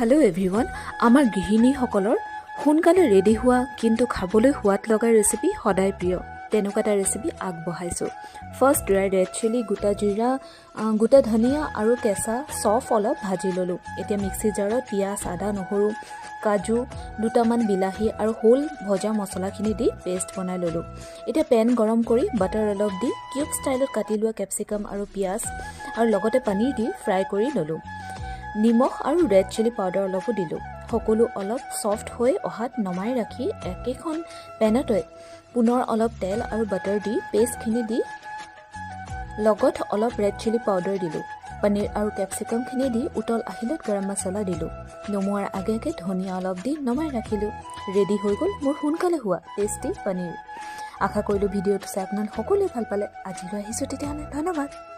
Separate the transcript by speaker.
Speaker 1: hello everyone आमार गृहिणीসকলৰ সোনকালে ready হোৱা কিন্তু খাবলৈ সোৱাদ লগা ৰেচিপি সদায় প্ৰিয় তেনেকুৱা এটা ৰেচিপি আগবঢ়াইছো ফাৰ্স্ট ড্ৰাই ৰেড চিলি গোটা জিৰা গোটা ধনিয়া আৰু কেঁচা সফ অলপ ভাজি ললো এতিয়া মিক্সি জাৰত পিয়াজ আদা নহৰু কাজু দুটামান বিলাহী আৰু হোল ভজা মছলাখিনি দি পেষ্ট বনাই ললো এতিয়া পেন গৰম কৰি বাটাৰ অলপ দি কিউব ষ্টাইলত কাটি লোৱা ক্যাপসিকাম আৰু পিয়াজ আৰু লগতে পনীৰ দি ফ্ৰাই কৰি ললো নিমখ আৰু ৰেড চিলি পাউডাৰ অলপ দিলো সকলো অলপ সফট হৈ অহাত নমাই ৰাখি একেখন পেনতে পুনৰ অলপ তেল আৰু বাটাৰ দি পেষ্টখিনি দি লগত অলপ ৰেড চিলি পাউডাৰ দিলো পনীৰ আৰু ক্যাপসিকামখিনি দি উতল আহিলত গৰম মছলা দিলো নমোৱাৰ আগে আগে ধনিয়া অলপ দি নমাই ৰাখিলো ৰেডি হৈ গ'ল মোৰ সোনকালে হোৱা টেষ্টি পনীৰ আশা কৰিলো ভিডিঅ'টো চাই আপোনালোক সকলোৱে ভাল পালে আজিলৈ আহিছো তেতিয়াহ'লে ধন্যবাদ